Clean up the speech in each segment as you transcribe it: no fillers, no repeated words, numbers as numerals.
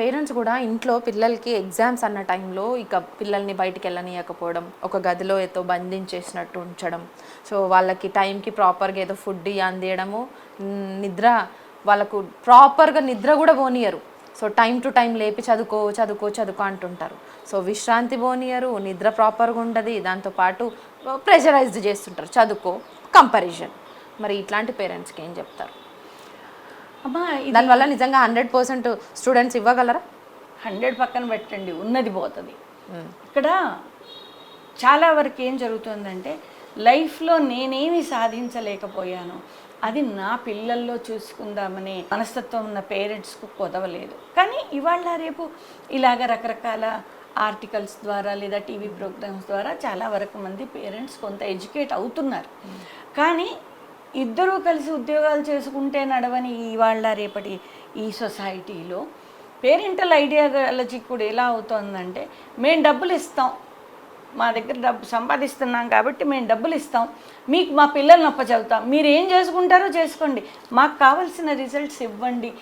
Parents కూడా ఇంట్లో పిల్లలకి ఎగ్జామ్స్ అన్న టైంలో ఇక పిల్లల్ని బయటికి వెళ్ళనీయకపోవడం, ఒక గదిలో ఏదో బంధించేసినట్టు ఉంచడం, సో వాళ్ళకి టైంకి ప్రాపర్గా ఏదో ఫుడ్ అందియడము, నిద్ర వాళ్ళకు ప్రాపర్గా నిద్ర కూడా పోనీయరు. సో టైం టు టైం లేపి చదువుకో చదువుకో చదువుకో అంటుంటారు. సో విశ్రాంతి పోనీయరు, నిద్ర ప్రాపర్గా ఉండదు, దాంతోపాటు ప్రెషరైజ్డ్ చేస్తుంటారు చదువుకో, కంపారిజన్. మరి ఇట్లాంటి పేరెంట్స్కి ఏం చెప్తారు? అమ్మా దానివల్ల నిజంగా 100% స్టూడెంట్స్ ఇవ్వగలరా? 100 పక్కన పెట్టండి, ఉన్నది పోతుంది. ఇక్కడ చాలా వరకు ఏం జరుగుతుందంటే లైఫ్లో నేనేమి సాధించలేకపోయాను అది నా పిల్లల్లో చూసుకుందామనే మనస్తత్వం ఉన్న పేరెంట్స్కు కుదవలేదు. కానీ ఇవాళ రేపు ఇలాగ రకరకాల ఆర్టికల్స్ ద్వారా లేదా టీవీ ప్రోగ్రామ్స్ ద్వారా చాలా వరకు మంది పేరెంట్స్ కొంత ఎడ్యుకేట్ అవుతున్నారు. కానీ ఇద్దరూ కలిసి ఉద్యోగాలు చేసుకుంటే నడవని ఇవాళ రేపటి ఈ సొసైటీలో పేరెంటల్ ఐడియాలజీ కూడా ఎలా అవుతుందంటే, మేము డబ్బులు ఇస్తాం, మా దగ్గర డబ్బు సంపాదిస్తున్నాం కాబట్టి మేము డబ్బులు ఇస్తాం, మీకు మా పిల్లల్ని అప్పచెబుతాం, మీరు ఏం చేసుకుంటారో చేసుకోండి, మాకు కావాల్సిన రిజల్ట్స్ ఇవ్వండి.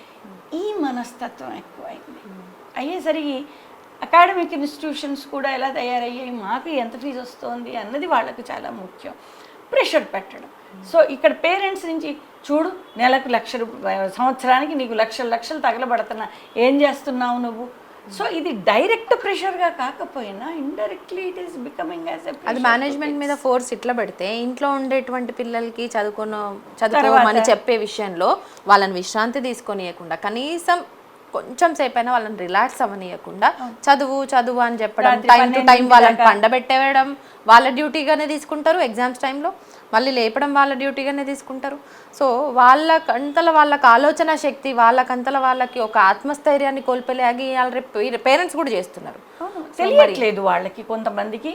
ఈ మనస్తత్వం ఎక్కువైంది. అయ్యేసరికి అకాడమిక్ ఇన్స్టిట్యూషన్స్ కూడా ఎలా తయారయ్యాయి, మాకు ఎంత ఫీజు వస్తుంది అన్నది వాళ్ళకు చాలా ముఖ్యం. ప్రెషర్ పెట్టడం. సో ఇక్కడ పేరెంట్స్ నుంచి చూడు, నెలకు 1,00,000 రూపాయలు, సంవత్సరానికి నీకు లక్షలు తగలబడుతున్నా, ఏం చేస్తున్నావు నువ్వు? సో ఇది డైరెక్ట్ ప్రెషర్గా కాకపోయినా indirectly it is becoming as a అది మేనేజ్మెంట్ మీద ఫోర్స్ ఇట్లా పెడితే ఇంట్లో ఉండేటువంటి పిల్లలకి చదువుకోమని చెప్పే విషయంలో వాళ్ళని విశ్రాంతి తీసుకొనియకుండా, కనీసం కొంచెం సేపు అయినా వాళ్ళని రిలాక్స్ అవ్వనీయకుండా చదువు అని చెప్పడం, టైం టు టైం వాళ్ళని పండబెట్టేయడం వాళ్ళ డ్యూటీగానే తీసుకుంటారు. ఎగ్జామ్స్ టైంలో మళ్ళీ లేపడం వాళ్ళ డ్యూటీగానే తీసుకుంటారు. సో వాళ్ళకి ఆలోచన శక్తి, వాళ్ళకి ఒక ఆత్మస్థైర్యాన్ని కోల్పోలేగి పేరెంట్స్ కూడా చేస్తున్నారు. తెలియట్లేదు వాళ్ళకి, కొంతమందికి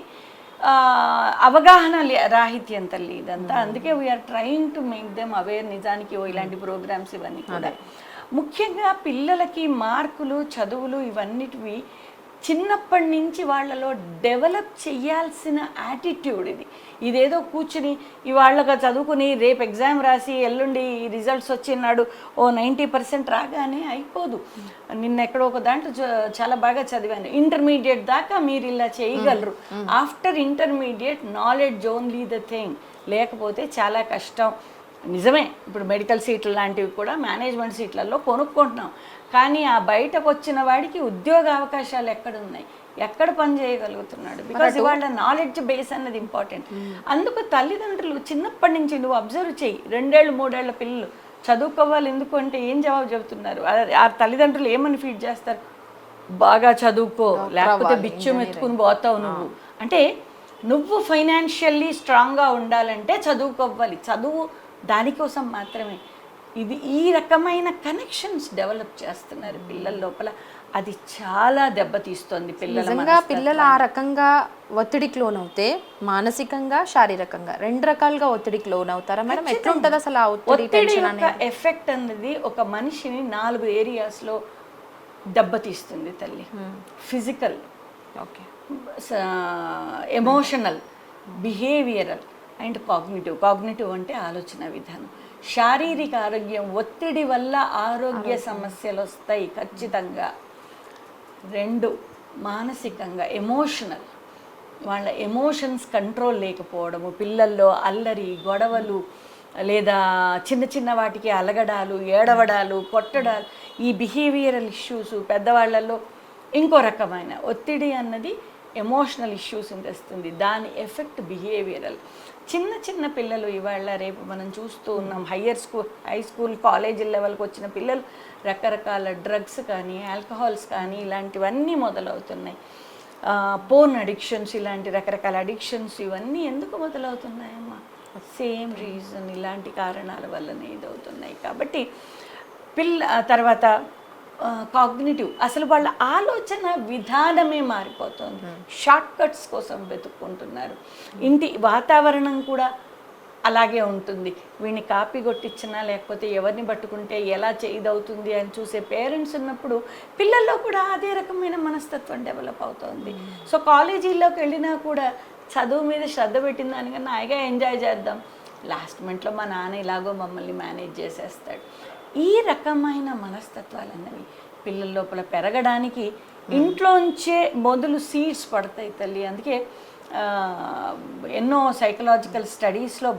అవగాహన రాహిత్యం తల్లి ఇదంతా. అందుకే we are trying to make them aware. నిజానికి ఇలాంటి ప్రోగ్రామ్స్ ఇవన్నీ కూడా ముఖ్యంగా పిల్లలకి మార్కులు, చదువులు ఇవన్నిటివి చిన్నప్పటి నుంచి వాళ్ళలో డెవలప్ చేయాల్సిన యాటిట్యూడ్ ఇది. ఇదేదో కూర్చుని ఇవాళ్ళగా చదువుకుని రేపు ఎగ్జామ్ రాసి ఎల్లుండి రిజల్ట్స్ వచ్చినాడు 90% రాగానే అయిపోదు. నిన్న ఎక్కడో ఒక దాంట్లో చాలా బాగా చదివాను, ఇంటర్మీడియట్ దాకా మీరు ఇలా చేయగలరు, after intermediate knowledge only the thing, లేకపోతే చాలా కష్టం. నిజమే, ఇప్పుడు మెడికల్ సీట్లు లాంటివి కూడా మేనేజ్మెంట్ సీట్లలో కొనుక్కుంటున్నాం, కానీ ఆ బయటకు వచ్చిన వాడికి ఉద్యోగ అవకాశాలు ఎక్కడున్నాయి, ఎక్కడ పని చేయగలుగుతున్నాడు? బికాజ్ ఇవాళ నాలెడ్జ్ బేస్ అన్నది ఇంపార్టెంట్. అందుకు తల్లిదండ్రులు చిన్నప్పటి నుంచి నువ్వు అబ్జర్వ్ చేయి, 2 ఏళ్ళు 3 ఏళ్ల పిల్లలు చదువుకోవాలి ఎందుకు అంటే ఏం జవాబు చెబుతున్నారు? ఆ తల్లిదండ్రులు ఏమని ఫీడ్ చేస్తారు? బాగా చదువుకో, లేకపోతే బిచ్చం ఎత్తుకుని పోతావు నువ్వు. అంటే నువ్వు ఫైనాన్షియల్లీ స్ట్రాంగ్గా ఉండాలంటే చదువుకోవాలి, చదువు దానికోసం మాత్రమే. ఇది ఈ రకమైన కనెక్షన్స్ డెవలప్ చేస్తున్నారు పిల్లల లోపల. అది చాలా దెబ్బతీస్తుంది పిల్లలు ఆ రకంగా ఒత్తిడికి లోనవుతే మానసికంగా, శారీరకంగా 2 రకాలుగా ఒత్తిడికి లోనవుతారా మేడం? ఎట్లుంటుంది అసలు ఆ ఒత్తిడి ఎఫెక్ట్ అనేది? ఒక మనిషిని 4 ఏరియాస్లో దెబ్బతీస్తుంది తల్లి. Physical, okay, emotional, behavioural and cognitive అంటే ఆలోచన విధానం. శారీరక ఆరోగ్యం, ఒత్తిడి వల్ల ఆరోగ్య సమస్యలు వస్తాయి ఖచ్చితంగా. 2 మానసికంగా, ఎమోషనల్, వాళ్ళ ఎమోషన్స్ కంట్రోల్ లేకపోవడము, పిల్లల్లో అల్లరి, గొడవలు, లేదా చిన్న వాటికి అలగడాలు, ఏడవడాలు, కొట్టడాలు, ఈ బిహేవియరల్ ఇష్యూస్. పెద్దవాళ్ళల్లో ఇంకో రకమైన ఒత్తిడి అన్నది ఎమోషనల్ ఇష్యూస్ తెస్తుంది, దాని ఎఫెక్ట్ బిహేవియరల్. చిన్న పిల్లలు ఇవాళ రేపు మనం చూస్తూ ఉన్నాం, హై స్కూల్ కాలేజీ లెవెల్కి వచ్చిన పిల్లలు రకరకాల డ్రగ్స్ కానీ, ఆల్కహాల్స్ కానీ ఇలాంటివన్నీ మొదలవుతున్నాయి. పోర్న్ అడిక్షన్స్, ఇలాంటి రకరకాల అడిక్షన్స్ ఇవన్నీ ఎందుకు మొదలవుతున్నాయమ్మా? సేమ్ రీజన్, ఇలాంటి కారణాల వల్లనే ఇదవుతున్నాయి. కాబట్టి తర్వాత కాగ్నిటివ్, అసలు వాళ్ళ ఆలోచన విధానమే మారిపోతుంది. షార్ట్ కట్స్ కోసం వెతుక్కుంటున్నారు. ఇంటి వాతావరణం కూడా అలాగే ఉంటుంది. వీడిని కాపీ కొట్టించినా లేకపోతే ఎవరిని పట్టుకుంటే ఎలా చేయదవుతుంది అని చూసే పేరెంట్స్ ఉన్నప్పుడు పిల్లల్లో కూడా అదే రకమైన మనస్తత్వం డెవలప్ అవుతుంది. సో కాలేజీల్లోకి వెళ్ళినా కూడా చదువు మీద శ్రద్ధ పెట్టిన దానికన్నా హాయిగా ఎంజాయ్ చేద్దాం, లాస్ట్ మినిట్లో మా నాన్న ఇలాగో మమ్మల్ని మేనేజ్ చేసేస్తాడు. ఈ రకమైన మనస్తత్వాలు అన్నవి పిల్లల లోపల పెరగడానికి ఇంట్లోంచే మొదలు సీడ్స్ పడతాయి తల్లి. అందుకే ఎన్నో సైకలాజికల్ స్టడీస్లో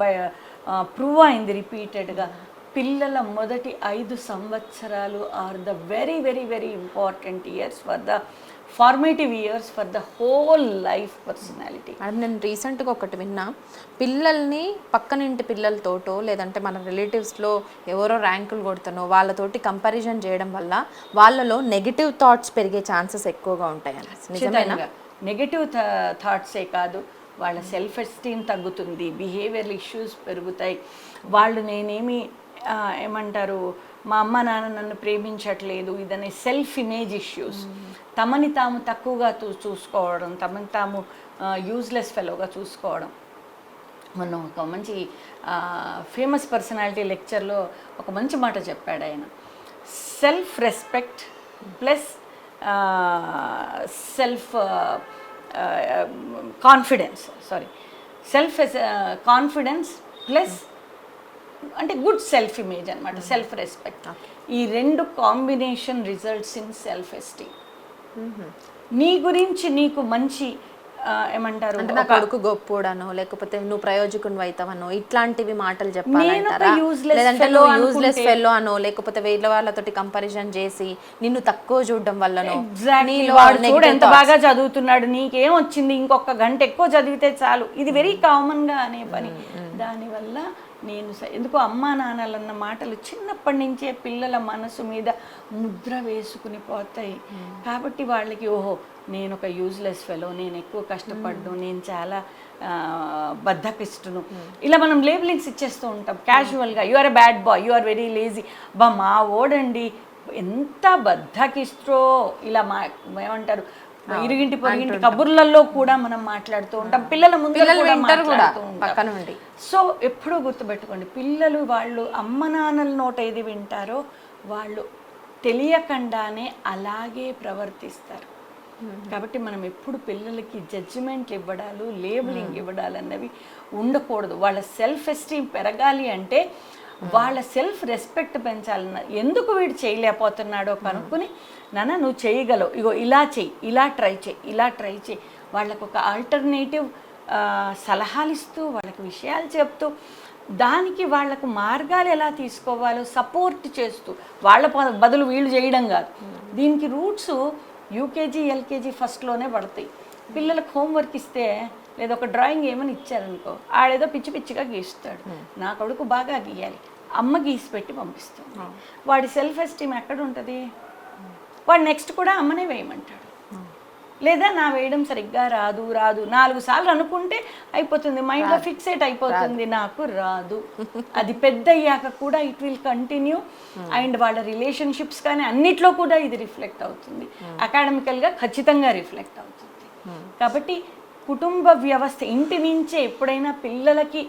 ప్రూవ్ అయింది రిపీటెడ్గా, పిల్లల మొదటి 5 సంవత్సరాలు are the very very very important years for the formative years for the whole life personality. Madam, నేను రీసెంట్గా ఒకటి విన్నా, పిల్లల్ని పక్కనింటి పిల్లలతోటో లేదంటే మన రిలేటివ్స్లో ఎవరో ర్యాంకులు కొడుతానో వాళ్ళతోటి కంపారిజన్ చేయడం వల్ల వాళ్ళలో నెగిటివ్ థాట్స్ పెరిగే ఛాన్సెస్ ఎక్కువగా ఉంటాయని. నిజమేనా? నెగటివ్ థాట్సే కాదు, వాళ్ళ సెల్ఫ్ ఎస్టీమ్ తగ్గుతుంది, బిహేవియరల్ ఇష్యూస్ పెరుగుతాయి. వాళ్ళు నేనేమి ఏమంటారు, మా అమ్మ నాన్న నన్ను ప్రేమించట్లేదు ఇదనే సెల్ఫ్ ఇమేజ్ ఇష్యూస్, తమని తాము తక్కువగా చూసుకోవడం, తమని తాము యూజ్లెస్ ఫెలోగా చూసుకోవడం. మొన్న ఒక మంచి ఫేమస్ పర్సనాలిటీ లెక్చర్లో ఒక మంచి మాట చెప్పాడు ఆయన, self respect plus self confidence, confidence plus అంటే గుడ్ సెల్ఫ్ ఇమేజ్ అనమాట, సెల్ఫ్ రెస్పెక్ట్. ఈ 2 combination results in self esteem. నీ గురించి నీకు మంచి ఏమంటారు, నా కొడుకు గొప్పోడనో లేకపోతే నువ్వు ప్రయోజకుని అవుతావనో ఇట్లాంటివి మాటలు చెప్పాలంటారా? లేదంటే నువ్వు యూజ్లెస్ ఫెల్లో అనో లేకపోతే వేరే వాళ్ళతోటి కంపారిజన్ చేసి నిన్ను తక్కువ చూడడం వల్లనో, చూడు ఎంత బాగా చదువుతున్నాడు, నీకేం వచ్చింది, ఇంకొక గంట ఎక్కువ చదివితే చాలు, ఇది వెరీ కామన్ గా అనే పని. దానివల్ల నేను ఎందుకో అమ్మా నాన్నలన్న మాటలు చిన్నప్పటి నుంచే పిల్లల మనసు మీద ముద్ర వేసుకుని పోతాయి. కాబట్టి వాళ్ళకి ఓహో నేను ఒక యూజ్లెస్ ఫెలో, నేను ఎక్కువ కష్టపడ్డు, నేను చాలా బద్ధకిస్తును, ఇలా మనం లేబులింగ్స్ ఇచ్చేస్తూ ఉంటాం క్యాజువల్గా. You are a bad boy, you are very lazy, బా మా ఓడండి ఎంత బద్ధకిస్ట్రో, ఇలా ఏమంటారు ఇరుగింటి పొరుగింటి కబుర్లలో కూడా మనం మాట్లాడుతూ ఉంటాం, పిల్లల ముందు మాట్లాడుతూ ఉంటాం. సో ఎప్పుడూ గుర్తుపెట్టుకోండి, పిల్లలు వాళ్ళు అమ్మ నాన్నల నోట ఏది వింటారో వాళ్ళు తెలియకుండానే అలాగే ప్రవర్తిస్తారు. కాబట్టి మనం ఎప్పుడు పిల్లలకి జడ్జిమెంట్లు ఇవ్వడాలు, లేబులింగ్ ఇవ్వడాలన్నవి ఉండకూడదు. వాళ్ళ సెల్ఫ్ ఎస్టీమ్ పెరగాలి అంటే వాళ్ళ సెల్ఫ్ రెస్పెక్ట్ పెంచాలన్న, ఎందుకు వీడు చేయలేకపోతున్నాడో కనుక్కుని, నాన్న నువ్వు చేయగలవు, ఇగో ఇలా చెయ్యి, ఇలా ట్రై చేయి, వాళ్ళకు ఒక ఆల్టర్నేటివ్ సలహాలు ఇస్తూ, వాళ్ళకి విషయాలు చెప్తూ, దానికి వాళ్లకు మార్గాలు ఎలా తీసుకోవాలో సపోర్ట్ చేస్తూ, వాళ్ళ బదులు వీళ్ళు చేయడం కాదు. దీనికి రూట్స్ యూకేజీ ఎల్కేజీ ఫస్ట్లోనే పడతాయి. పిల్లలకు హోంవర్క్ ఇస్తే లేదా ఒక డ్రాయింగ్ ఏమని ఇచ్చారనుకో, ఆడేదో పిచ్చి పిచ్చిగా గీస్తాడు, నా కొడుకు బాగా గీయాలి, అమ్మ గీసి పెట్టి పంపిస్తుంది. వాడి సెల్ఫ్ ఎస్టీమ్ ఎక్కడ ఉంటుంది? వాడు నెక్స్ట్ కూడా అమ్మనే వేయమంటాడు, లేదా నా వేయడం సరిగ్గా రాదు 4 సార్లు అనుకుంటే అయిపోతుంది, మైండ్లో ఫిక్సేట్ అయిపోతుంది, నాకు రాదు. అది పెద్ద అయ్యాక కూడా ఇట్ విల్ కంటిన్యూ. అండ్ వాళ్ళ రిలేషన్షిప్స్ కానీ అన్నిట్లో కూడా ఇది రిఫ్లెక్ట్ అవుతుంది, అకాడమికల్గా ఖచ్చితంగా రిఫ్లెక్ట్ అవుతుంది. కాబట్టి కుటుంబ వ్యవస్థ ఇంటి నుంచే ఎప్పుడైనా పిల్లలకి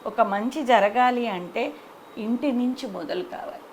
ఒక మంచి జరగాలి అంటే ఇంటి నుంచి మొదలు కావాలి.